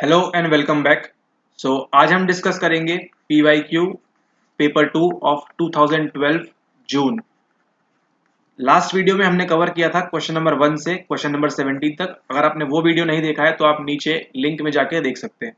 Hello and welcome back. आज हम discuss करेंगे PYQ paper 2 of 2012 June. Last video में हमने कवर किया था क्वेश्चन नंबर 1 से क्वेश्चन नंबर 17 तक। अगर आपने वो वीडियो नहीं देखा है तो आप नीचे लिंक में जाके देख सकते हैं।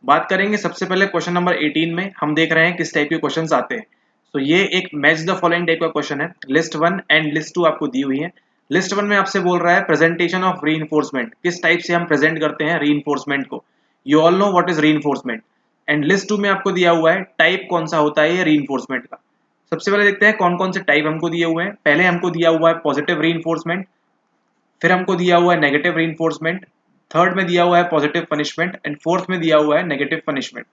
बात करेंगे सबसे पहले क्वेश्चन नंबर 18 में हम देख रहे हैं किस टाइप के क्वेश्चंस आते हैं। ये एक मैच द फॉलोइंग टाइप का क्वेश्चन है। लिस्ट 1 एंड लिस्ट 2 आपको दी हुई है। लिस्ट 1 में आपसे बोल रहा है प्रेजेंटेशन ऑफ रीइंफोर्समेंट, किस टाइप से हम प्रेजेंट करते हैं रीइंफोर्समेंट को। You all know what is reinforcement. And list 2 में आपको दिया हुआ है टाइप कौन सा होता है ये रीइंफोर्समेंट का। सबसे पहले देखते हैं कौन कौन से टाइप हमको दिए हुए हैं। पहले हमको दिया हुआ है पॉजिटिव रीइंफोर्समेंट, फिर हमको दिया हुआ है नेगेटिव रीइंफोर्समेंट, थर्ड में दिया हुआ है पॉजिटिव पनिशमेंट एंड फोर्थ में दिया हुआ है नेगेटिव पनिशमेंट।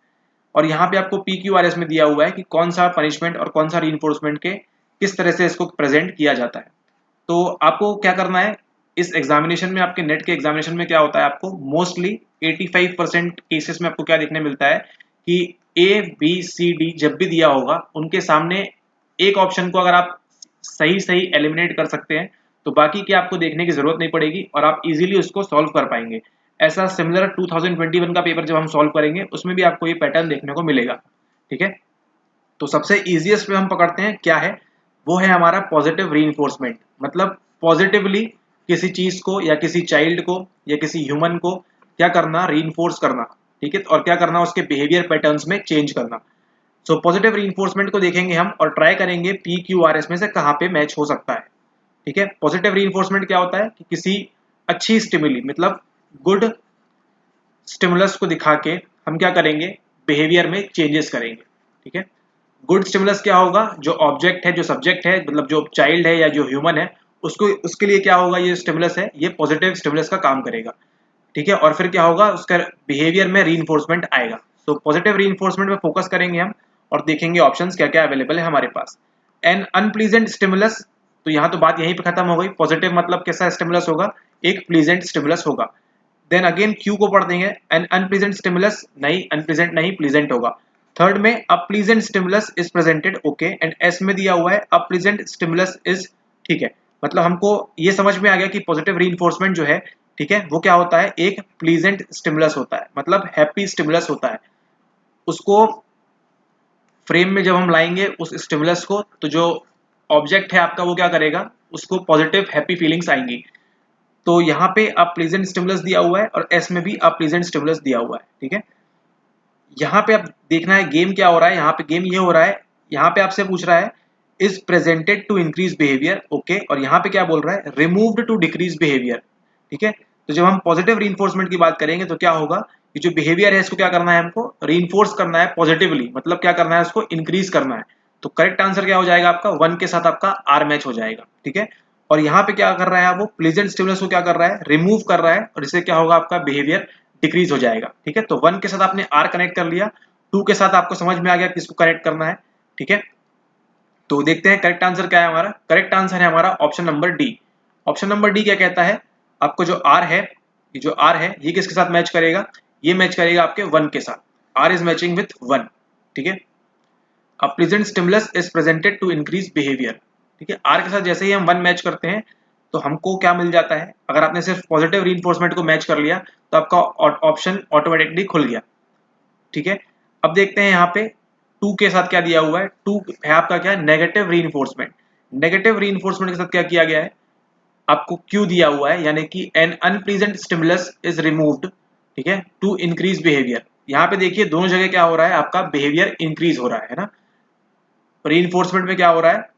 और यहाँ पे आपको PQRS में दिया हुआ है कि कौन सा पनिशमेंट और कौन सा रीइंफोर्समेंट के किस तरह से इसको प्रेजेंट किया जाता है। तो आपको क्या करना है इस एग्जामिनेशन में, आपके नेट के एग्जामिनेशन में क्या होता है, आपको मोस्टली 85% केसेस में आपको क्या देखने मिलता है कि ABCD जब भी दिया होगा उनके सामने एक ऑप्शन को अगर आप सही सही एलिमिनेट कर सकते हैं तो बाकी के आपको देखने की जरूरत नहीं पड़ेगी और आप इजीली उसको सॉल्व कर पाएंगे। ऐसा सिमिलर 2021 का पेपर जब हम सॉल्व करेंगे उसमें भी आपको ये पैटर्न देखने को मिलेगा। ठीक है, तो सबसे इजीएस्ट पे हम पकड़ते हैं क्या है, वो है हमारा पॉजिटिव रीइंफोर्समेंट। मतलब पॉजिटिवली किसी चीज को या किसी चाइल्ड को या किसी ह्यूमन को क्या करना, रीइंफोर्स करना। ठीक है, और क्या करना, उसके बिहेवियर पैटर्न्स में चेंज करना। पॉजिटिव रीइंफोर्समेंट को देखेंगे हम और ट्राई करेंगे PQRS में से कहाँ पे मैच हो सकता है। ठीक है, पॉजिटिव रीइंफोर्समेंट क्या होता है कि किसी अच्छी स्टिमुली मतलब गुड स्टिमुलस को दिखा के हम क्या करेंगे, बिहेवियर में चेंजेस करेंगे। ठीक है, गुड स्टिमुलस क्या होगा, जो ऑब्जेक्ट है, जो सब्जेक्ट है, मतलब जो चाइल्ड है या जो ह्यूमन है उसको, उसके लिए क्या होगा, ये स्टिमुलस है, ये पॉजिटिव स्टिमुलस का काम करेगा। ठीक है, और फिर क्या होगा, उसका बिहेवियर में रीइंफोर्समेंट आएगा। पॉजिटिव रीइंफोर्समेंट पे फोकस करेंगे हम और देखेंगे ऑप्शंस क्या क्या अवेलेबल है हमारे पास। एन अनप्लीजेंट स्टिमुलस, तो यहाँ तो बात यहीं पे खत्म हो गई। पॉजिटिव मतलब कैसा स्टिमुलस होगा, एक प्लीजेंट स्टिमुलस होगा। देन अगेन क्यू को पढ़ देंगे, एन अनप्लीजेंट स्टिमुलस, नहीं अनप्लीजेंट नहीं, प्लीजेंट होगा। थर्ड में अ pleasant stimulus is presented, okay. And S में दिया हुआ है अ प्लीजेंट स्टिमुलस इज, ठीक है। मतलब हमको ये समझ में आ गया कि पॉजिटिव रीइंफोर्समेंट जो है, ठीक है, वो क्या होता है, एक प्लीजेंट स्टिमुलस होता है, मतलब हैप्पी स्टिमुलस होता है। उसको फ्रेम में जब हम लाएंगे उस स्टिमुलस को, तो जो ऑब्जेक्ट है आपका वो क्या करेगा, उसको पॉजिटिव हैप्पी फीलिंग्स आएंगी। तो यहाँ पे अ प्लीजेंट स्टिमुलस दिया हुआ है और एस में भी अ प्लीजेंट स्टिमुलस दिया हुआ है। ठीक है, यहाँ पे आप देखना है गेम क्या हो रहा है। यहाँ पे गेम ये हो रहा है, यहाँ पे आपसे पूछ रहा है is presented to increase behaviour, okay. और यहाँ पे क्या बोल रहा है, रिमूव्ड टू डिक्रीज बिहेवियर। ठीक है, तो जब हम पॉजिटिव रीइंफोर्समेंट की बात करेंगे तो क्या होगा, कि जो बिहेवियर है इसको क्या करना है, हमको रीइंफोर्स करना है पॉजिटिवली, मतलब क्या करना है, उसको इंक्रीज करना है। तो करेक्ट आंसर क्या हो जाएगा आपका, 1 के साथ आपका आर मैच हो जाएगा। ठीक है, और यहाँ पे क्या कर रहा है, वो प्लीजेंट स्टिमुलस को क्या कर रहा है, रिमूव कर रहा है, और इससे क्या होगा, आपका बिहेवियर डिक्रीज हो जाएगा। ठीक है, तो 1 के साथ आपने आर कनेक्ट कर लिया, 2 के साथ आपको समझ में आ गया किसको कनेक्ट करना है। ठीक है, तो देखते हैं करेक्ट आंसर क्या है हमारा। करेक्ट आंसर है हमारा option number D. Option number D क्या कहता है, आपको जो आर है, ये जो आर है ये किसके साथ मैच करेगा, ये मैच करेगा आपके 1 के साथ। R is matching with 1। ठीक है, a pleasant stimulus is presented to increase behaviour. ठीक है, आर के साथ जैसे ही हम 1 मैच करते हैं तो हमको क्या मिल जाता है, अगर आपने सिर्फ पॉजिटिव रीइंफोर्समेंट को मैच कर लिया तो आपका ऑप्शन ऑटोमेटिकली खुल गया। ठीक है, अब देखते हैं यहाँ पे 2 के साथ क्या दिया हुआ है। 2 है आपका क्या, नेगेटिव रीइंफोर्समेंट। नेगेटिव रीइंफोर्समेंट के साथ क्या किया गया है, आपको क्यू दिया हुआ है, यानी कि an unpleasant stimulus is removed, ठीक है, टू इंक्रीज बिहेवियर। यहाँ पे देखिए दोनों जगह क्या हो रहा है, आपका बिहेवियर इंक्रीज हो रहा है ना। रीइंफोर्समेंट में क्या हो रहा है,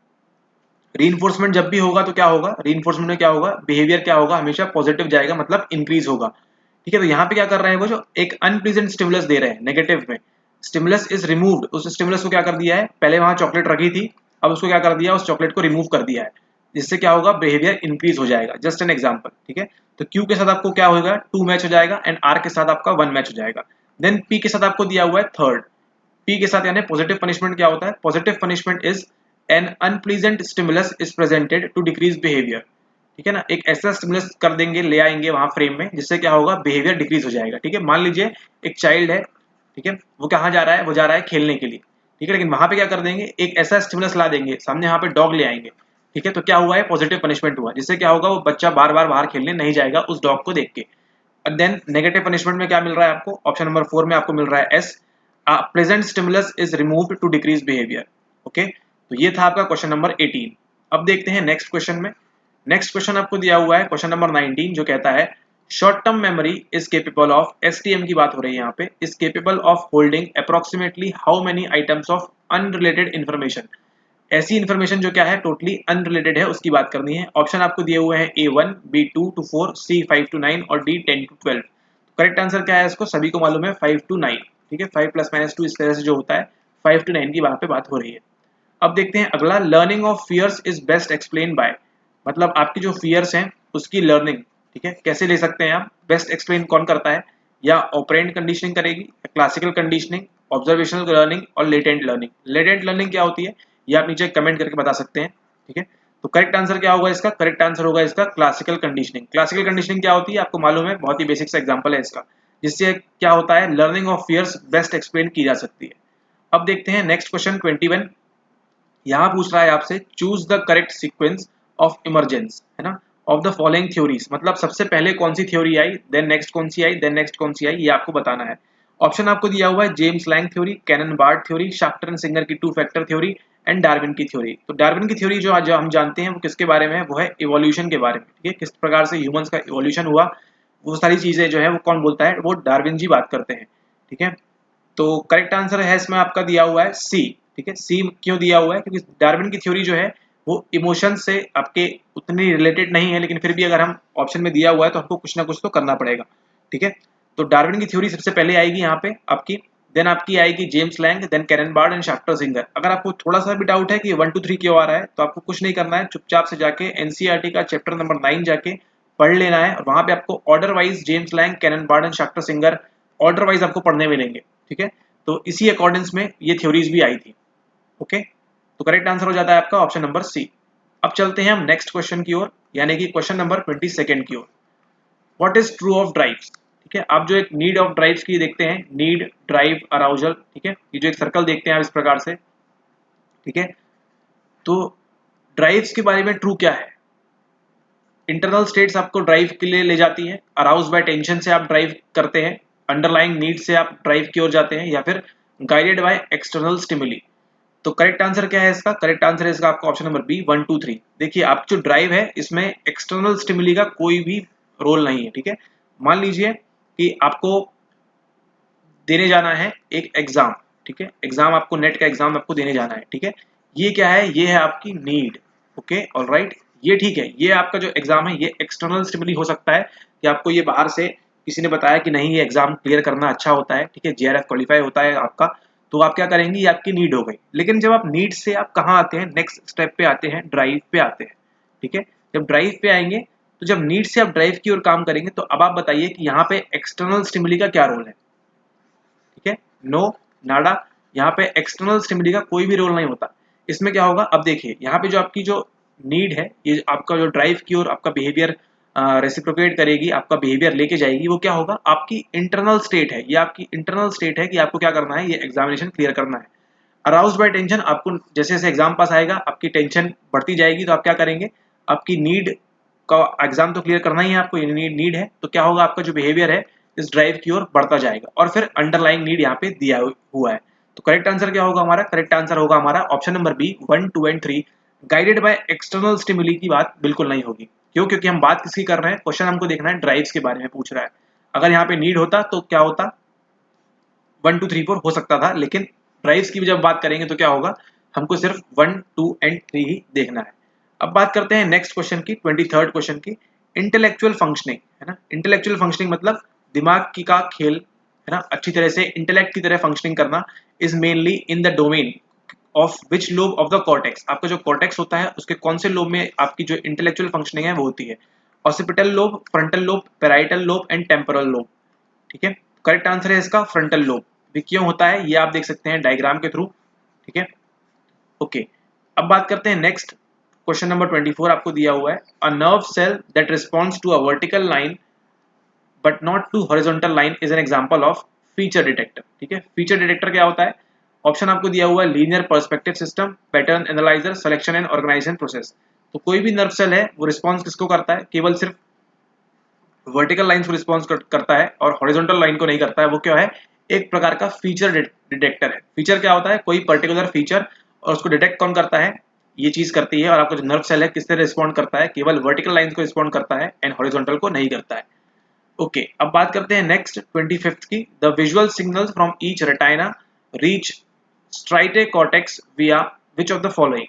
रीइंफोर्समेंट जब भी होगा तो क्या होगा, रीइंफोर्समेंट में क्या होगा, बिहेवियर क्या होगा, हमेशा पॉजिटिव जाएगा, मतलब इंक्रीज होगा। ठीक है, तो यहाँ पे क्या कर रहे हैं, वो जो एक अनप्लीजेंट स्टिमुलस दे रहे हैं नेगेटिव में, स्टिमुलस इज रिमूव्ड, उस स्टिमुलस को क्या कर दिया है, पहले वहां चॉकलेट रखी थी, अब उसको क्या कर दिया, उस चॉकलेट को रिमूव कर दिया है, जिससे क्या होगा, बिहेवियर इंक्रीज हो जाएगा। Just an example. ठीक है, तो क्यू के साथ आपको क्या होगा, 2 मैच हो जाएगा एंड आर के साथ आपका 1 मैच हो जाएगा। देन पी के साथ आपको दिया हुआ है थर्ड। पी के साथ यानी पॉजिटिव पनिशमेंट क्या होता है, positive punishment is an unpleasant stimulus is presented to decrease behaviour. ठीक है ना, एक ऐसा स्टिमुलस कर देंगे, ले आएंगे वहां फ्रेम में, जिससे क्या होगा, बिहेवियर डिक्रीज हो जाएगा। ठीक है, मान लीजिए एक चाइल्ड है, ठीक है, वो कहाँ जा रहा है, वो जा रहा है खेलने के लिए। ठीक है, लेकिन वहां पे क्या कर देंगे, एक ऐसा स्टिमुलस ला देंगे सामने, यहाँ पे डॉग ले आएंगे। ठीक है, तो क्या हुआ है, पॉजिटिव पनिशमेंट हुआ, जिससे क्या होगा, वो बच्चा बार बार बाहर खेलने नहीं जाएगा उस डॉग को देख के। देन नेगेटिव पनिशमेंट में क्या मिल रहा है आपको, ऑप्शन नंबर 4 में आपको मिल रहा है as, present stimulus is removed to decrease behaviour. Okay, तो ये था आपका क्वेश्चन नंबर 18। अब देखते हैं नेक्स्ट क्वेश्चन में। नेक्स्ट क्वेश्चन आपको दिया हुआ है क्वेश्चन नंबर 19, जो कहता है short term memory is capable of, STM की बात हो रही है यहाँ पे, is capable of holding approximately how many items of unrelated information. ऐसी इन्फॉर्मेशन जो क्या है टोटली अनरिलेटेड है उसकी बात करनी है। ऑप्शन आपको दिए हुए हैं A1, B2 to 4, C 5 to 9 और D 10 to 12। करेक्ट आंसर क्या है इसको सभी को मालूम है 5 to 9। ठीक है, 5 + -2 इस तरह से जो होता है 5 to 9 की वहां पे बात हो रही है। अब देखते हैं अगला, learning of fears is best explain by, मतलब आपकी जो फियर्स हैं उसकी लर्निंग, ठीक है, कैसे ले सकते हैं आप, बेस्ट एक्सप्लेन कौन करता है, या ऑपरेंट कंडीशनिंग करेगी, क्लासिकल कंडीशनिंग, ऑब्जर्वेशनल लर्निंग और लेटेंट लर्निंग। लेटेंट लर्निंग क्या होती है ये आप नीचे कमेंट करके बता सकते हैं। ठीक है, तो करेक्ट आंसर क्या होगा इसका, करेक्ट आंसर होगा इसका क्लासिकल कंडीशनिंग। क्लासिकल कंडीशनिंग क्या होती है आपको मालूम है, बहुत ही बेसिक सा एग्जांपल है इसका, जिससे क्या होता है learning of fears best explain की जा सकती है। अब देखते हैं नेक्स्ट क्वेश्चन 21। यहाँ पूछ रहा है आपसे choose the correct sequence of emergence, है ना, ऑफ द फॉलोइंग थ्योरीज, मतलब सबसे पहले कौन सी थ्योरी आई, देन नेक्स्ट कौन सी आई, देन नेक्स्ट कौन सी आई, ये आपको बताना है। ऑप्शन आपको दिया हुआ है James Lange theory, Cannon Bard theory, Schachter and Singer की 2 फैक्टर थ्योरी एंड डार्विन की थ्योरी। तो डार्विन की थ्योरी जो आज हम जानते हैं वो किसके बारे में है, वो है इवोल्यूशन के बारे में। ठीक है, किस प्रकार से ह्यूमंस का इवोल्यूशन हुआ, वो सारी चीजें जो है वो कौन बोलता है, वो डार्विन जी बात करते हैं। ठीक है, तो करेक्ट आंसर है इसमें आपका दिया हुआ है सी। ठीक है, सी क्यों दिया हुआ है, क्योंकि डार्विन की थ्योरी जो है वो इमोशन से आपके उतनी रिलेटेड नहीं है, लेकिन फिर भी अगर हम ऑप्शन में दिया हुआ है तो हमको कुछ ना कुछ तो करना पड़ेगा। ठीक है, तो डार्विन की थ्योरी सबसे पहले आएगी यहाँ पे आपकी, देन आपकी आएगी James Lange, then Cannon Bard and Schachter Singer. अगर आपको थोड़ा सा भी डाउट है कि 1 2 3 क्यों आ रहा है, तो आपको कुछ नहीं करना है, चुपचाप से जाके एनसीईआरटी का चैप्टर नंबर 9 जाके पढ़ लेना है, और वहां पे आपको order wise James Lange, Cannon Bard and Schachter Singer order wise आपको पढ़ने मिलेंगे। ठीक है, तो इसी अकॉर्डिंग्स में ये थ्योरीज भी आई थी। ओके, तो करेक्ट आंसर हो जाता है आपका ऑप्शन नंबर सी। अब चलते हैं हम नेक्स्ट क्वेश्चन की ओर, यानी कि क्वेश्चन नंबर 22 की ओर। What is true of drives. ठीक है, आप जो एक नीड ऑफ ड्राइव्स की देखते हैं, नीड, ड्राइव, अराउजल, ठीक है, ये जो एक सर्कल देखते हैं आप इस प्रकार से। ठीक है, तो ड्राइव्स के बारे में ट्रू क्या है, इंटरनल स्टेट्स आपको ड्राइव के लिए ले जाती है, अराउज बाय टेंशन से आप ड्राइव करते हैं, अंडरलाइंग नीड से आप ड्राइव की ओर जाते हैं, या फिर गाइडेड बाय एक्सटर्नल स्टिमुली। तो करेक्ट आंसर क्या है इसका, करेक्ट आंसर है इसका आपका ऑप्शन नंबर बी 1 2 3। देखिए आप जो ड्राइव है इसमें एक्सटर्नल स्टिमुली का कोई भी रोल नहीं है। ठीक है, मान लीजिए कि आपको देने जाना है एक एग्जाम, ठीक है, एग्जाम आपको नेट का एग्जाम आपको देने जाना है। ठीक है, ये क्या है, ये है आपकी नीड। ओके, ऑलराइट, ये ठीक है, ये आपका जो एग्जाम है ये एक्सटर्नल स्टिमुली हो सकता है कि आपको ये बाहर से किसी ने बताया कि नहीं ये एग्जाम क्लियर करना अच्छा होता है, ठीक है, जेआरएफ क्वालिफाई होता है आपका, तो आप क्या करेंगे, ये आपकी नीड हो गई। लेकिन जब आप नीड से आप कहाँ आते हैं, नेक्स्ट स्टेप पे आते हैं, ड्राइव पे आते हैं। ठीक है, जब ड्राइव पे आएंगे तो जब नीड से आप ड्राइव की ओर काम करेंगे, तो अब आप बताइए कि यहाँ पे एक्सटर्नल स्टिमुली का क्या रोल है। ठीक है, नो, नाडा, यहाँ पे एक्सटर्नल स्टिमुली का कोई भी रोल नहीं होता। इसमें क्या होगा, अब देखिए यहाँ पे जो आपकी जो नीड है, ये आपका जो ड्राइव की ओर आपका बिहेवियर रेसिप्रोकेट करेगी, आपका बिहेवियर लेके जाएगी, वो क्या होगा, आपकी इंटरनल स्टेट है, ये आपकी इंटरनल स्टेट है कि आपको क्या करना है, ये एग्जामिनेशन क्लियर करना है। अराउज बाय टेंशन, आपको जैसे जैसे एग्जाम पास आएगा आपकी टेंशन बढ़ती जाएगी, तो आप क्या करेंगे, आपकी नीड का एग्जाम तो क्लियर करना ही है आपको, ये नीड है, तो क्या होगा, आपका जो बिहेवियर है इस ड्राइव की ओर बढ़ता जाएगा, और फिर अंडरलाइंग नीड यहाँ पे दिया हुआ है। तो करेक्ट आंसर क्या होगा हमारा, करेक्ट आंसर होगा हमारा option number B 1 2 and 3। Guided by external stimuli की बात बिल्कुल नहीं होगी। क्यों, क्योंकि हम बात किसकी कर रहे हैं, क्वेश्चन हमको देखना है ड्राइव्स के बारे में पूछ रहा है। अगर यहाँ पे नीड होता तो क्या होता, 1 2 3 4 हो सकता था, लेकिन ड्राइव्स की जब बात करेंगे तो क्या होगा, हमको सिर्फ 1 2 एंड 3 ही देखना है। अब बात करते हैं नेक्स्ट क्वेश्चन की, 23rd क्वेश्चन की, इंटेलेक्चुअल फंक्शनिंग, है ना, इंटेलेक्चुअल फंक्शनिंग मतलब दिमाग की का खेल, है ना, अच्छी तरह से इंटेलेक्ट की तरह फंक्शनिंग करना, is mainly in the domain of which lobe of the cortex. आपका जो कॉर्टेक्स होता है उसके कौन से लोब में आपकी जो इंटेलेक्चुअल फंक्शनिंग है वो होती है, occipital lobe, frontal lobe, parietal lobe and temporal lobe. ठीक है, करेक्ट आंसर है इसका फ्रंटल लोब। ये क्यों होता है ये आप देख सकते हैं डायग्राम के थ्रू। ठीक है, ओके, अब बात करते हैं नेक्स्ट क्वेश्चन नंबर 24 आपको दिया हुआ है, a nerve cell that responds to a vertical line but not to horizontal line is an example of feature detector. ठीक है, फीचर डिटेक्टर क्या होता है, ऑप्शन आपको दिया हुआ है linear perspective system, pattern analyser, selection and organisation process. तो कोई भी नर्व सेल है वो रिस्पॉन्स किसको करता है, केवल सिर्फ वर्टिकल लाइंस को रिस्पॉन्स करता है और हॉरिजॉन्टल लाइन को नहीं करता है। वो क्या है, एक प्रकार का फीचर डिटेक्टर है। फीचर क्या होता है, कोई पर्टिकुलर फीचर, और उसको डिटेक्ट कौन करता है, ये चीज करती है। और आपका जो नर्व सेल है किससे रिस्पॉन्ड करता है, केवल वर्टिकल लाइंस को रिस्पॉन्ड करता है एंड हॉरिजॉन्टल को नहीं करता है। ओके, अब बात करते हैं नेक्स्ट 25th की। The visual signals from each retina reach striate cortex via which of the following,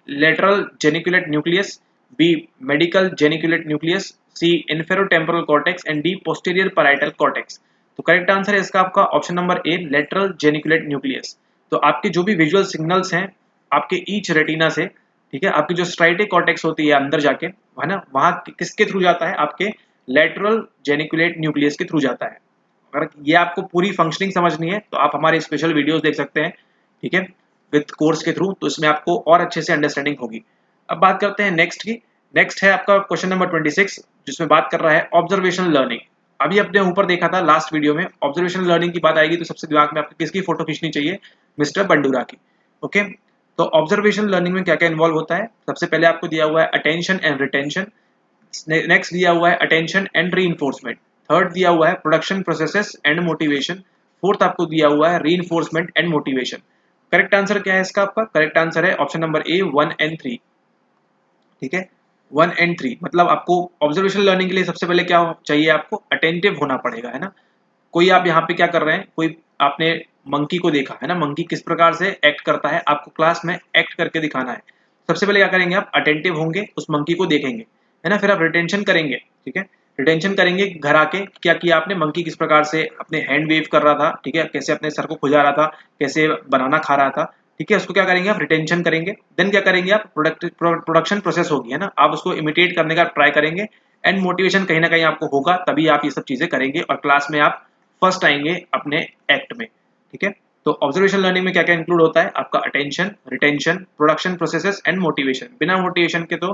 lateral geniculate nucleus, B medial geniculate nucleus, C inferotemporal cortex and D posterior parietal cortex। तो correct answer है इसका आपका option number A, lateral geniculate nucleus. तो आपके जो भी visual signals हैं आपके ईच रेटिना से, ठीक है, आपकी जो स्ट्राइटे कॉर्टेक्स होती है अंदर जाके, है ना, वहां किसके थ्रू जाता है, आपके लेटरल जेनिकुलेट न्यूक्लियस के थ्रू जाता है। अगर ये आपको पूरी फंक्शनिंग समझनी है तो आप हमारे स्पेशल वीडियोस देख सकते हैं, ठीक है, विद कोर्स के थ्रू, तो इसमें आपको और अच्छे से अंडरस्टैंडिंग होगी। अब बात करते हैं नेक्स्ट की। नेक्स्ट है आपका क्वेश्चन नंबर 26, जिसमें बात कर रहा है ऑब्जर्वेशनल लर्निंग। अभी अपने ऊपर देखा था लास्ट वीडियो में, ऑब्जर्वेशनल लर्निंग की बात आएगी तो सबसे दिमाग में आपको किसकी फोटो खींचनी चाहिए, मिस्टर बंडूरा की। ओके, तो ऑब्जर्वेशनल लर्निंग में क्या क्या इन्वॉल्व होता है, सबसे पहले आपको दिया हुआ है अटेंशन एंड रिटेंशन, नेक्स्ट दिया हुआ है अटेंशन एंड रीइंफोर्समेंट, थर्ड दिया हुआ है production processes and motivation, fourth आपको दिया हुआ है reinforcement and motivation. Correct answer क्या है इसका, आपका करेक्ट आंसर है ऑप्शन नंबर ए, 1 एंड 3। ठीक है, 1 एंड 3, मतलब आपको ऑब्जर्वेशनल लर्निंग के लिए सबसे पहले क्या चाहिए, आपको अटेंटिव होना पड़ेगा, है ना। कोई आप यहाँ पे क्या कर रहे हैं, कोई आपने मंकी को देखा है ना, मंकी किस प्रकार से एक्ट करता है, आपको क्लास में एक्ट करके दिखाना है। सबसे पहले क्या करेंगे, आप अटेंटिव होंगे, उस मंकी को देखेंगे, है ना, फिर आप रिटेंशन करेंगे। ठीक है, रिटेंशन करेंगे घर आके, क्या किया आपने, मंकी किस प्रकार से अपने हैंड वेव कर रहा था, ठीक है, कैसे अपने सर को खुजा रहा था, कैसे बनाना खा रहा था, ठीक है, उसको क्या करेंगे आप, रिटेंशन करेंगे। देन क्या करेंगे आप, प्रोडक्शन प्रोसेस होगी, है ना, आप उसको इमिटेट करने का ट्राई करेंगे एंड मोटिवेशन कहीं ना कहीं आपको होगा, तभी आप ये सब चीजें करेंगे और क्लास में आप फर्स्ट आएंगे अपने एक्ट में। ठीक है, तो ऑब्जर्वेशन लर्निंग में क्या क्या इंक्लूड होता है, आपका attention, retention, production processes and motivation. बिना मोटिवेशन के तो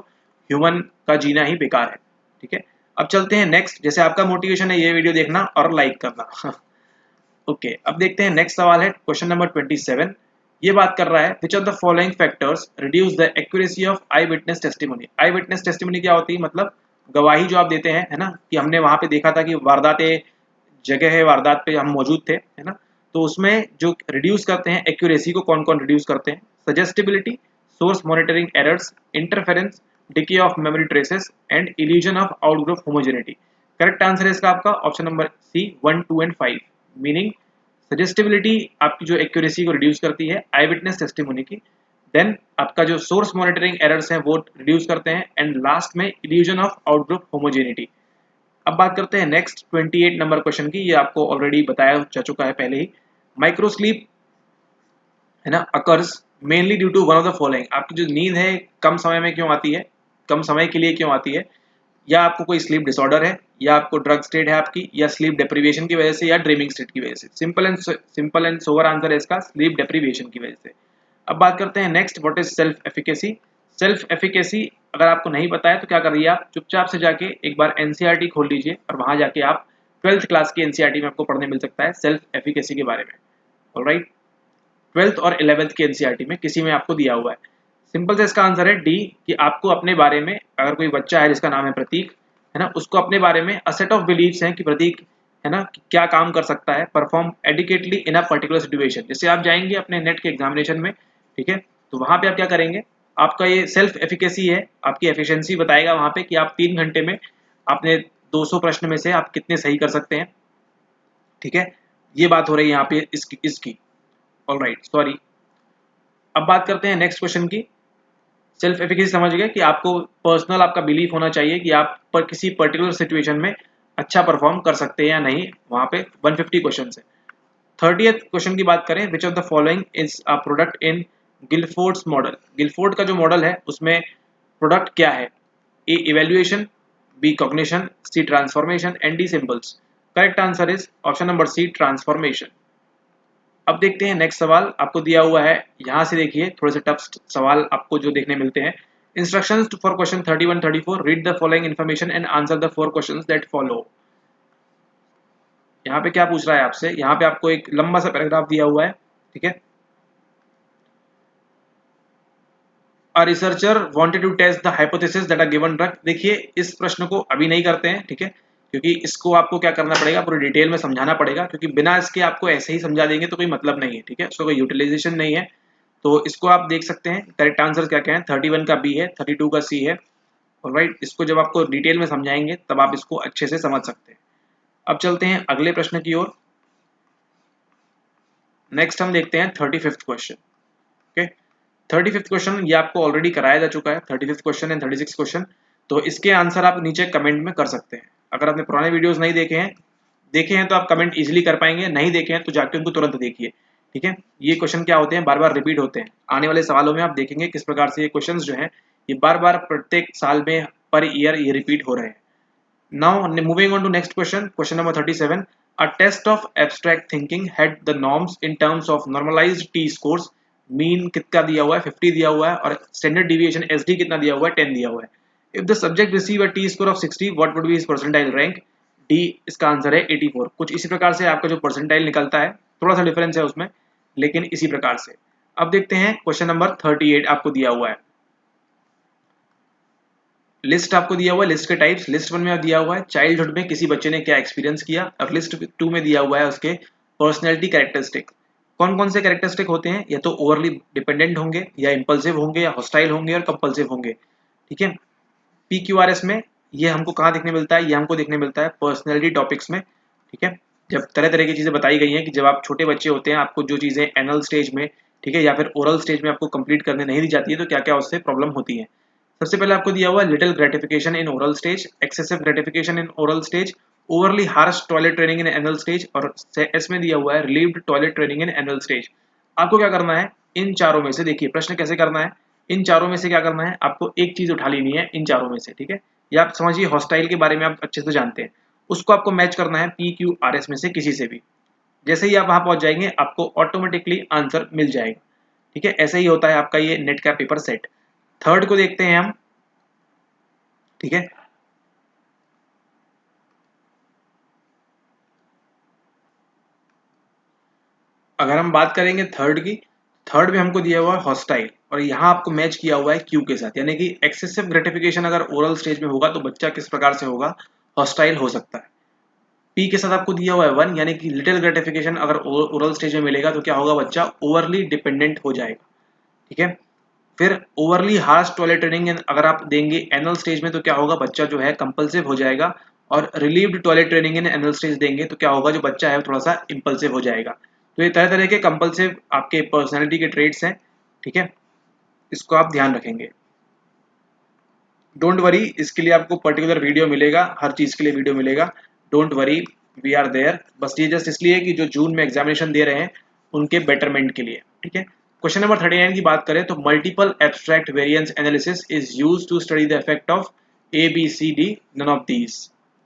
ह्यूमन का जीना ही बेकार है। ठीक है, अब चलते हैं नेक्स्ट। जैसे आपका मोटिवेशन है ये वीडियो देखना और लाइक करना। ओके, अब देखते हैं नेक्स्ट सवाल है क्वेश्चन नंबर 27। ये बात कर रहा है विच of the following factors reduce the accuracy of I witness testimony. I witness testimony क्या होती है, मतलब गवाही जो आप देते हैं, है ना, कि हमने वहां पे देखा था कि वारदातें जगह है, वारदात पे हम मौजूद थे, है ना, तो उसमें जो रिड्यूस करते हैं एक्यूरेसी को, कौन कौन रिड्यूस करते हैं, suggestibility, source monitoring errors, interference, decay of memory traces and illusion of outgroup homogeneity. Correct answer है इसका आपका option number C, 1, 2 and 5। Meaning suggestibility आपकी जो एक्यूरेसी को रिड्यूस करती है आई विटनेस टेस्टिमोनी की, देन आपका जो सोर्स मॉनिटरिंग एरर्स हैं वो रिड्यूस करते हैं, एंड लास्ट में इल्यूजन ऑफ आउटग्रुप होमोजेनिटी। अब बात करते हैं नेक्स्ट 28 नंबर क्वेश्चन की। ये आपको ऑलरेडी बताया जा चुका है पहले ही। माइक्रोस्लीप, है ना, occurs mainly due to one of the following. आपकी जो नींद है कम समय में क्यों आती है, कम समय के लिए क्यों आती है, या आपको कोई स्लीप डिसऑर्डर है, या आपको ड्रग स्टेट है आपकी, या स्लीप डेप्रीवेशन की वजह से, या ड्रीमिंग स्टेट की वजह से। सिंपल एंड सोवर आंसर है इसका, स्लीप डेप्रीवेशन की वजह से। अब बात करते हैं next, what is self efficacy. Self efficacy अगर आपको नहीं पता है तो क्या करिए, आप चुपचाप से जाके एक बार एनसीईआरटी खोल लीजिए और वहां जाके आप 12th क्लास की एनसीईआरटी में आपको पढ़ने मिल सकता है सेल्फ एफिकेसी के बारे में। ऑलराइट, 12th और 11th की एनसीईआरटी में किसी में आपको दिया हुआ है। सिंपल से इसका आंसर है डी, कि आपको अपने बारे में, अगर कोई बच्चा है जिसका नाम है प्रतीक, है ना, उसको अपने बारे में अ सेट ऑफ बिलीव्स हैं कि प्रतीक, है ना, क्या काम कर सकता है, perform adequately in a particular situation. जैसे आप जाएंगे अपने नेट के एग्जामिनेशन में, ठीक है, तो वहां पे आप क्या करेंगे, आपका ये सेल्फ एफिकेसी है, आपकी एफिशिएंसी बताएगा वहां पे कि आप 3 घंटे में आपने 200 प्रश्न में से आप कितने सही कर सकते हैं। ठीक है, ये बात हो रही है यहाँ पे इसकी। Alright, sorry. अब बात करते हैं नेक्स्ट क्वेश्चन की। सेल्फ एफिकेसी समझ गए कि आपको पर्सनल आपका बिलीफ होना चाहिए कि आप पर किसी पर्टिकुलर सिचुएशन में अच्छा परफॉर्म कर सकते हैं या नहीं। वहां पे 150 क्वेश्चन है। 30th क्वेश्चन की बात करें, which of the following is a product in Guilford's model. Guilford का जो मॉडल है उसमें प्रोडक्ट क्या है, A evaluation, B cognition, C transformation and D symbols. Correct answer is option number C, transformation. अब देखते हैं नेक्स्ट सवाल आपको दिया हुआ है, यहां से देखिए थोड़े से टफ सवाल आपको जो देखने मिलते हैं। Instructions for question 31 34, read the following information and answer the 4 questions that follow. यहाँ पे क्या पूछ रहा है आपसे, यहाँ पे आपको एक लंबा सा पैराग्राफ दिया हुआ है, ठीक है, a researcher wanted to test the hypothesis that a given drug. देखिए इस प्रश्न को अभी नहीं करते हैं, ठीक है, क्योंकि इसको आपको क्या करना पड़ेगा, पूरी डिटेल में समझाना पड़ेगा, क्योंकि बिना इसके आपको ऐसे ही समझा देंगे तो कोई मतलब नहीं है, ठीक है, उसका कोई यूटिलाइजेशन नहीं है। तो इसको आप देख सकते हैं करेक्ट आंसर क्या क्या है। 31 का बी है, 32 का सी है। ऑलराइट, इसको जब आपको डिटेल में समझाएंगे तब आप इसको अच्छे से समझ सकते हैं। अब चलते हैं अगले प्रश्न की ओर। नेक्स्ट हम देखते हैं 35th question. Okay, 35th question ये आपको ऑलरेडी कराया जा चुका है, 35th क्वेश्चन एंड 36 क्वेश्चन। तो इसके आंसर आप नीचे कमेंट में कर सकते हैं। अगर आपने पुराने वीडियोस नहीं देखे हैं तो आप कमेंट इजीली कर पाएंगे, नहीं देखे हैं तो जाके उनको तुरंत देखिए, ठीक है। ये क्वेश्चन क्या होते हैं, बार बार रिपीट होते हैं। आने वाले सवालों में आप देखेंगे किस प्रकार से ये क्वेश्चन जो है ये बार बार प्रत्येक साल में पर ईयर ये रिपीट हो रहे हैं। Now moving on to next question, question number 37. A test of abstract thinking had the norms in terms of normalized t scores. Mean कितना दिया हुआ है, 50 दिया हुआ है, और standard deviation SD कितना दिया हुआ है, 10 दिया हुआ है। If the subject receive a t score of 60, what would be his percentile rank? D इसका आंसर है 84। कुछ इसी प्रकार से आपका जो परसेंटाइल निकलता है, थोड़ा सा डिफरेंस है उसमें, लेकिन इसी प्रकार से। अब देखते हैं क्वेश्चन नंबर 38 आपको दिया हुआ है। लिस्ट आपको दिया हुआ है, लिस्ट के टाइप्स। लिस्ट 1 में दिया हुआ है चाइल्डहुड में किसी बच्चे ने क्या एक्सपीरियंस किया, और लिस्ट 2 में दिया हुआ है उसके पर्सनैलिटी कैरेक्टरिस्टिक। कौन कौन से कैरेक्टरिस्टिक होते हैं, या तो ओवरली डिपेंडेंट होंगे, या इंपल्सिव होंगे, या हॉस्टाइल होंगे, और कंपल्सिव होंगे, ठीक है। PQRS में ये हमको कहाँ देखने मिलता है, ये हमको देखने मिलता है पर्सनैलिटी टॉपिक्स में, ठीक है। जब तरह तरह की चीजें बताई गई हैं कि जब आप छोटे बच्चे होते हैं, आपको जो चीजें एनल स्टेज में, ठीक है, या फिर ओरल स्टेज में आपको कंप्लीट करने नहीं दी जाती है, तो क्या क्या उससे प्रॉब्लम होती है। सबसे पहले आपको दिया हुआ little gratification in oral stage, excessive gratification in oral stage, overly harsh toilet training in anal stage, और एस में दिया हुआ है relieved toilet training in anal stage. आपको क्या करना है, इन चारों में से, देखिए प्रश्न कैसे करना है, इन चारों में से क्या करना है, आपको एक चीज उठा लेनी है इन चारों में से, ठीक है। या आप समझिए हॉस्टाइल के बारे में आप अच्छे से जानते हैं, उसको आपको मैच करना है PQRS में से किसी से भी। जैसे ही आप वहां पहुंच जाएंगे आपको ऑटोमेटिकली आंसर मिल जाएगा, ठीक है। ऐसे ही होता है आपका ये नेट का पेपर सेट। थर्ड को देखते हैं हम, ठीक है। अगर हम बात करेंगे थर्ड की, थर्ड में हमको दिया हुआ है हॉस्टाइल, और यहाँ आपको मैच किया हुआ है क्यू के साथ, यानी कि एक्सेसिव ग्रेटिफिकेशन अगर ओरल स्टेज में होगा तो बच्चा किस प्रकार से होगा, हॉस्टाइल हो सकता है। पी के साथ आपको दिया हुआ है 1, यानी कि लिटिल ग्रेटिफिकेशन अगर ओरल स्टेज में मिलेगा तो क्या होगा, बच्चा ओवरली डिपेंडेंट हो जाएगा, ठीक है। फिर ओवरली हार्श टॉयलेट ट्रेनिंग अगर आप देंगे एनल स्टेज में तो क्या होगा, बच्चा जो है कंपल्सिव हो जाएगा। और relieved toilet training in anal stage देंगे तो क्या होगा, जो बच्चा है थोड़ा सा इंपल्सिव हो जाएगा। तो ये तरह तरह के कंपल्सिव आपके पर्सनैलिटी के ट्रेड्स हैं, ठीक है, इसको आप ध्यान रखेंगे। डोंट वरी, इसके लिए आपको पर्टिकुलर वीडियो मिलेगा, हर चीज के लिए वीडियो मिलेगा, don't worry, we are there. बस ये जस्ट इसलिए कि जो जून में एग्जामिनेशन दे रहे हैं उनके बेटरमेंट के लिए, ठीक है। क्वेश्चन नंबर 39 की बात करें तो multiple abstract variance analysis is used to study the effect of ABCD none of these.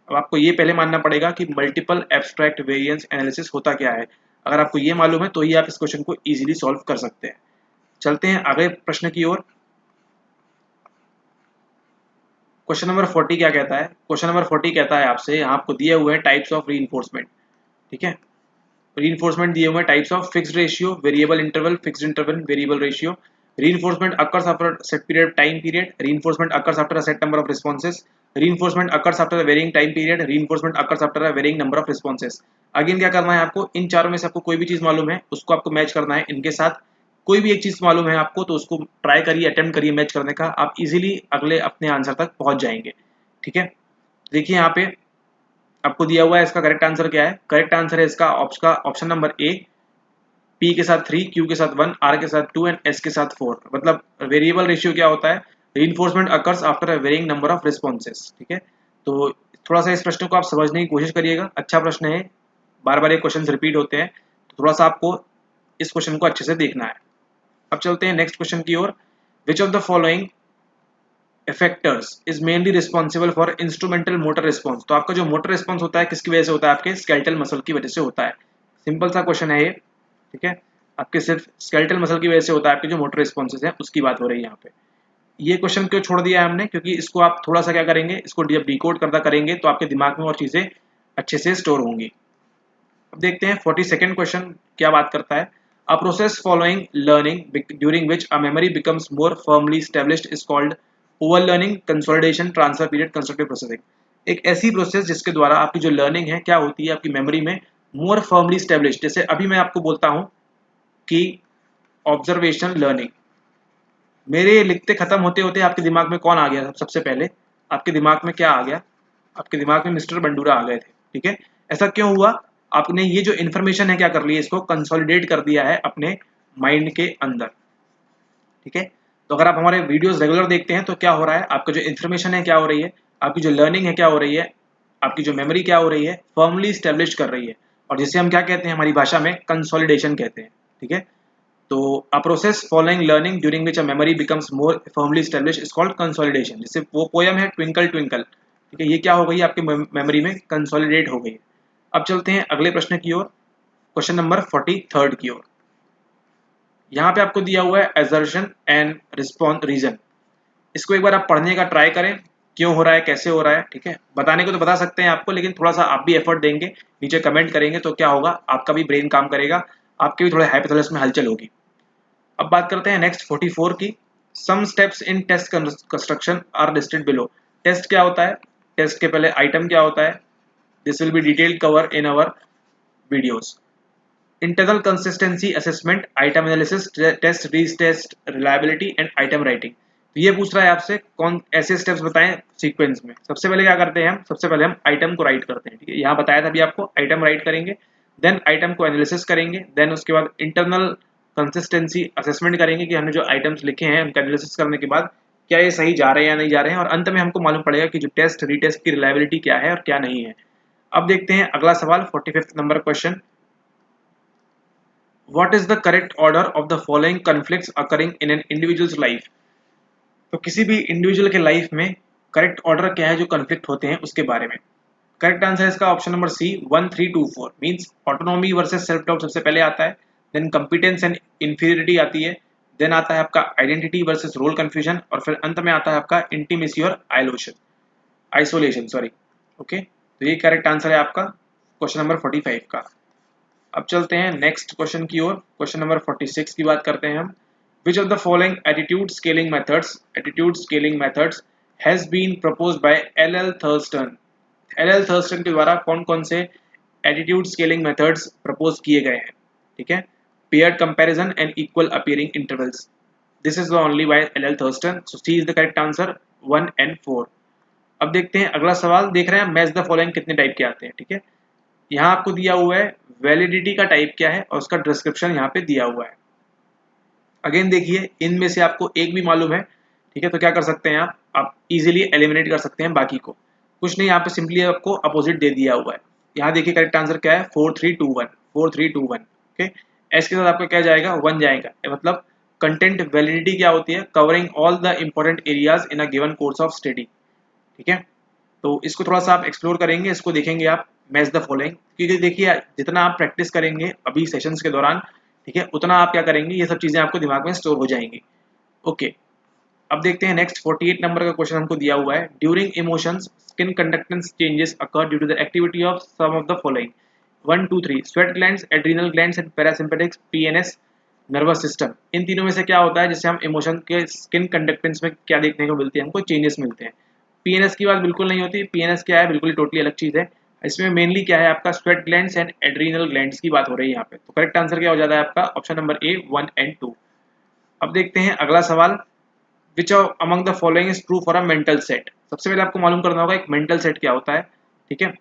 अब आपको ये पहले मानना पड़ेगा कि मल्टीपल एब्स्ट्रैक्ट वेरिएंस एनालिसिस होता क्या है। अगर आपको ये मालूम है तो ही आप इस क्वेश्चन को इजीली सॉल्व कर सकते हैं। चलते हैं अगले प्रश्न की ओर। क्वेश्चन नंबर 40 क्या कहता है, क्वेश्चन नंबर 40 कहता है आपसे, यहाँ आपको दिए हुए हैं टाइप्स ऑफ रीइंफोर्समेंट, ठीक है। रीइंफोर्समेंट दिए हुए हैं types of fixed ratio, variable interval, fixed interval, variable ratio. Reinforcement occurs after a set period time period. Reinforcement occurs after a set number of responses. Reinforcement occurs after a varying time period. Reinforcement occurs after a varying number of responses. Again क्या करना है आपको, इन चारों में से आपको कोई भी चीज मालूम है उसको आपको मैच करना है इनके साथ। कोई भी एक चीज मालूम है आपको तो उसको ट्राई करिए, अटेम्प्ट करिए मैच करने का, आप इजीली अगले अपने आंसर तक पहुंच जाएंगे, ठीक है। देखिए यहाँ पे आपको दिया हुआ है इसका करेक्ट आंसर क्या है। करेक्ट आंसर है इसका ऑप्शन नंबर ए, P के साथ 3, Q के साथ 1, R के साथ 2 एंड S के साथ 4। मतलब वेरिएबल रेशियो क्या होता है, reinforcement occurs after a varying number of responses, ठीक है। तो थोड़ा सा इस प्रश्न को आप समझने की कोशिश करिएगा, अच्छा प्रश्न है, बार बार ये क्वेश्चन रिपीट होते हैं, तो थोड़ा सा आपको इस क्वेश्चन को अच्छे से देखना है। अब चलते हैं नेक्स्ट क्वेश्चन की ओर। Which of the following effectors is mainly responsible for instrumental motor response. तो आपका जो मोटर रिस्पॉन्स होता है किसकी वजह से होता है, आपके स्केलेटल मसल की वजह से होता है। सिंपल सा क्वेश्चन है ये, ठीक है। आपके सिर्फ स्केलेटल मसल की वजह से होता है, आपके जो मोटर रिस्पॉन्सेज हैं उसकी बात हो रही है यहाँ पे। ये क्वेश्चन क्यों छोड़ दिया है हमने, क्योंकि इसको आप थोड़ा सा क्या करेंगे, इसको जब डिकोड करता करेंगे तो आपके दिमाग में और चीजें अच्छे से स्टोर होंगी। अब देखते हैं 42nd क्वेश्चन क्या बात करता है। A process following learning during which a memory becomes more firmly established is called overlearning, consolidation, transfer period, constructive processing. एक ऐसी प्रोसेस जिसके द्वारा आपकी जो लर्निंग है क्या होती है आपकी मेमोरी में मोर फर्मली स्टेब्लिश। जैसे अभी मैं आपको बोलता हूं कि ऑब्जर्वेशन लर्निंग, मेरे लिखते खत्म होते होते आपके दिमाग में कौन आ गया? सबसे पहले आपके दिमाग में क्या आ गया? आपके दिमाग में मिस्टर बंडूरा आ गए थे। ठीक है, ऐसा क्यों हुआ? आपने ये जो इन्फॉर्मेशन है क्या कर ली है, इसको कंसोलिडेट कर दिया है अपने माइंड के अंदर। ठीक है, तो अगर आप हमारे वीडियोस रेगुलर देखते हैं तो क्या हो रहा है, आपका जो इन्फॉर्मेशन है क्या हो रही है, आपकी जो लर्निंग है क्या हो रही है, आपकी जो मेमोरी क्या हो रही है, फर्मली स्टेब्लिश कर रही है, और जिसे हम क्या कहते हैं हमारी भाषा में कंसोलिडेशन कहते हैं। ठीक है, तो a process following learning during which a memory becomes more firmly establish is called consolidation. जैसे वो पोयम है ट्विंकल ट्विंकल, ठीक है, ये क्या हो गई आपकी मेमोरी में कंसोलिडेट हो गई। अब चलते हैं अगले प्रश्न की ओर, क्वेश्चन नंबर 43 की ओर। यहाँ पे आपको दिया हुआ है assertion एंड रिस्पॉन्स रीजन। इसको एक बार आप पढ़ने का ट्राई करें, क्यों हो रहा है, कैसे हो रहा है। ठीक है, बताने को तो बता सकते हैं आपको, लेकिन थोड़ा सा आप भी एफर्ट देंगे, नीचे कमेंट करेंगे तो क्या होगा, आपका भी ब्रेन काम करेगा, आपके भी थोड़े हाइपोथैलेमस में हलचल होगी। अब बात करते हैं नेक्स्ट 44 की। Some steps in test construction are listed below. Test क्या होता है, टेस्ट के पहले आइटम क्या होता है, this will be detailed cover in our videos. Internal consistency assessment, item analysis, test retest, reliability and item writing. तो ये पूछ रहा है आपसे कौन ऐसे स्टेप्स बताएं सीक्वेंस में। सबसे पहले क्या करते हैं हम, सबसे पहले हम आइटम को राइट करते हैं। ठीक है, यहाँ बताया था अभी आपको, आइटम राइट करेंगे, देन आइटम को एनालिसिस करेंगे, देन उसके बाद इंटरनल कंसिस्टेंसी असेसमेंट करेंगे कि हमने जो आइटम्स लिखे हैं उनका एनालिसिस करने के बाद क्या ये सही जा रहे हैं या नहीं जा रहे हैं, और अंत में हमको मालूम पड़ेगा कि जो टेस्ट रीटेस्ट की रिलायबिलिटी क्या है और क्या नहीं है। अब देखते हैं अगला सवाल, 45 number question. What is the correct order of the following conflicts occurring in an individual's life? तो किसी भी इंडिविजुअल के लाइफ में करेक्ट ऑर्डर क्या है जो कन्फ्लिक्ट होते हैं उसके बारे में। करेक्ट आंसर है इसका option number C 1 3 2 4। Means autonomy versus self doubt सबसे पहले आता है, देन कंपिटेंस एंड इंफीरियरिटी आती है, देन आता है आपका आइडेंटिटी वर्सेस रोल कंफ्यूजन, और फिर अंत में आता है आपका इंटीमेसी और आइसोलेशन सॉरी। ओके, तो ये करेक्ट आंसर है आपका क्वेश्चन नंबर 45 का। अब चलते हैं नेक्स्ट क्वेश्चन की ओर, क्वेश्चन नंबर 46 की बात करते हैं हम। Which of the following attitude scaling methods has been proposed by L Thurstone. L Thurstone के द्वारा कौन कौन से एटीट्यूड स्केलिंग मेथड्स प्रपोज किए गए हैं। ठीक है, paired comparison and equal appearing intervals, this is the only by L Thurstone, so C is the correct answer 1 and 4। अब देखते हैं अगला सवाल, देख रहे हैं मैच द फॉलोइंग कितने टाइप के आते हैं। ठीक है, यहाँ आपको दिया हुआ है वैलिडिटी का टाइप क्या है और उसका डिस्क्रिप्शन यहाँ पे दिया हुआ है। अगेन देखिए, इनमें से आपको एक भी मालूम है, ठीक है, तो क्या कर सकते हैं आप इजीली एलिमिनेट कर सकते हैं बाकी को। कुछ नहीं, यहाँ पे सिंपली आपको अपोजिट दे दिया हुआ है। यहाँ देखिए करेक्ट आंसर क्या है, 4 3 2 1 4 3 2 1। ओके, एस के साथ आपका क्या जाएगा, 1 जाएगा। मतलब कंटेंट वैलिडिटी क्या होती है, covering all the important areas in a given course of study. ठीक है, तो इसको थोड़ा सा आप एक्सप्लोर करेंगे, इसको देखेंगे आप मैच द फॉलोइंग, क्योंकि देखिए जितना आप प्रैक्टिस करेंगे अभी सेशंस के दौरान, ठीक है, उतना आप क्या करेंगे, ये सब चीजें आपको दिमाग में स्टोर हो जाएंगी। ओके, अब देखते हैं नेक्स्ट 48 नंबर का क्वेश्चन हमको दिया हुआ है। During emotions skin conductance changes occur due to the activity of some of the following 1 2 3 sweat glands, adrenal glands and parasympathetic PNS nervous system. इन तीनों में से क्या होता है जिससे हम इमोशन के स्किन कंडक्टेंस में क्या देखने को मिलती है, हमको चेंजेस मिलते हैं। पीएनएस की बात बिल्कुल नहीं होती, पीएनएस क्या है, बिल्कुल टोटली अलग चीज है। इसमें मेनली क्या है आपका sweat glands and adrenal glands की बात हो रही है यहाँ पे। तो करेक्ट आंसर क्या हो जाता है आपका ऑप्शन नंबर ए 1 and 2। अब देखते हैं अगला सवाल, which among the following is true for a mental set. सबसे पहले आपको मालूम करना होगा एक मेंटल सेट क्या होता है। ठीक है,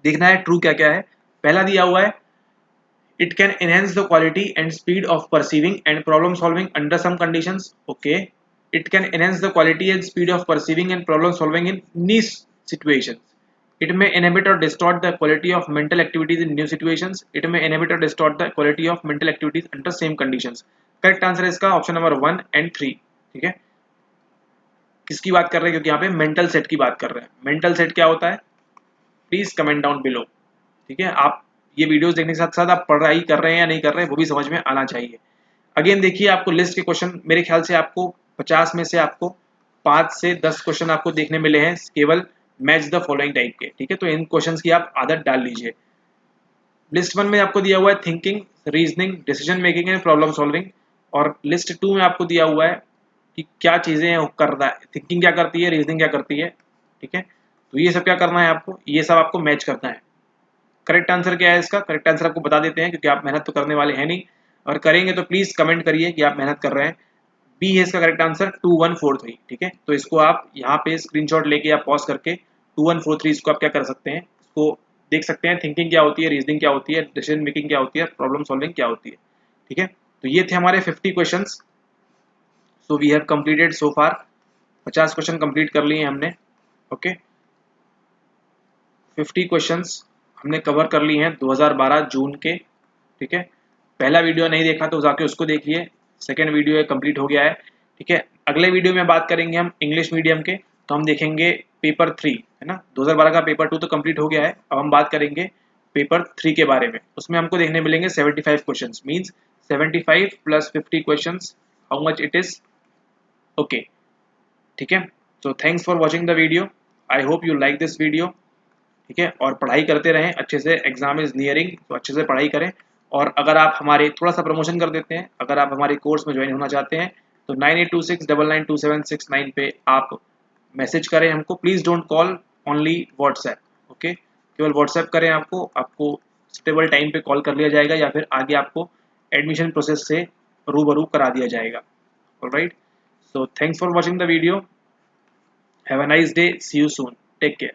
देखना है ट्रू क्या क्या है। पहला दिया हुआ है, it can enhance the quality and speed of perceiving and problem solving under some conditions. Okay, it can enhance the quality and speed of perceiving and problem solving in niche situations. It may inhibit or distort the quality of mental activities in new situations. It may inhibit or distort the quality of mental activities under same conditions. Correct answer है इसका option number 1 and 3। ठीक है, किसकी बात कर रहे हैं, क्योंकि यहाँ पे मेंटल सेट की बात कर रहे हैं। मेंटल सेट क्या होता है, प्लीज कमेंट डाउन बिलो। ठीक है, आप ये वीडियोस देखने के साथ साथ आप पढ़ाई कर रहे हैं या नहीं कर रहे हैं वो भी समझ में आना चाहिए। अगेन देखिए, आपको लिस्ट के क्वेश्चन मेरे ख्याल से आपको 50 में से आपको 5 से 10 क्वेश्चन आपको देखने मिले हैं केवल मैच द फॉलोइंग टाइप के। ठीक है, तो इन क्वेश्चंस की आप आदत डाल लीजिए। लिस्ट 1 में आपको दिया हुआ है thinking reasoning, decision making and problem solving. और लिस्ट 2 में आपको दिया हुआ है कि क्या चीज़ें कर रहा है, थिंकिंग क्या करती है, रीजनिंग क्या करती है, ठीक है। तो ये सब क्या करना है आपको, ये सब आपको मैच करना है। करेक्ट आंसर क्या है इसका, करेक्ट आंसर आपको बता देते हैं क्योंकि आप मेहनत तो करने वाले हैं नहीं, और करेंगे तो प्लीज़ कमेंट करिए कि आप मेहनत कर रहे हैं। बी है इसका करेक्ट आंसर 2143, ठीक है। तो इसको आप यहाँ पे स्क्रीनशॉट लेके आप पॉज करके 2143 इसको आप क्या कर सकते हैं, इसको देख सकते हैं, थिंकिंग क्या होती है, रीजनिंग क्या होती है, डिसीजन मेकिंग क्या होती है, प्रॉब्लम सॉल्विंग क्या होती है, ठीक है। तो ये थे हमारे 50 questions. So we have completed so far, 50 question complete कर लिए हमने, ओके। 50 क्वेश्चंस हमने कवर कर लिए हैं 2012 जून के, ठीक है। पहला वीडियो नहीं देखा तो जाके उसको देखिए, सेकेंड वीडियो कंप्लीट हो गया है, ठीक है। अगले वीडियो में बात करेंगे हम इंग्लिश मीडियम के, तो हम देखेंगे पेपर 3, है ना। 2012 का पेपर 2 तो कंप्लीट हो गया है, अब हम बात करेंगे पेपर 3 के बारे में। उसमें हमको देखने मिलेंगे 75 questions, means 75 plus 50 questions, how much it is, okay, ठीक है। सो thanks for watching the video, I hope you like this video, ठीक है। और पढ़ाई करते रहें अच्छे से, एग्जाम इज नियरिंग, तो अच्छे से पढ़ाई करें। और अगर आप हमारे, थोड़ा सा प्रमोशन कर देते हैं, अगर आप हमारे कोर्स में ज्वाइन होना चाहते हैं तो 9826992769 पे आप मैसेज करें हमको, please don't call, only WhatsApp, okay. केवल व्हाट्सएप करें, आपको सुटेबल टाइम पे कॉल कर लिया जाएगा या फिर आगे आपको एडमिशन प्रोसेस से रूबरू करा दिया जाएगा। Alright, so thanks for watching the video, have a nice day, see you soon, take care.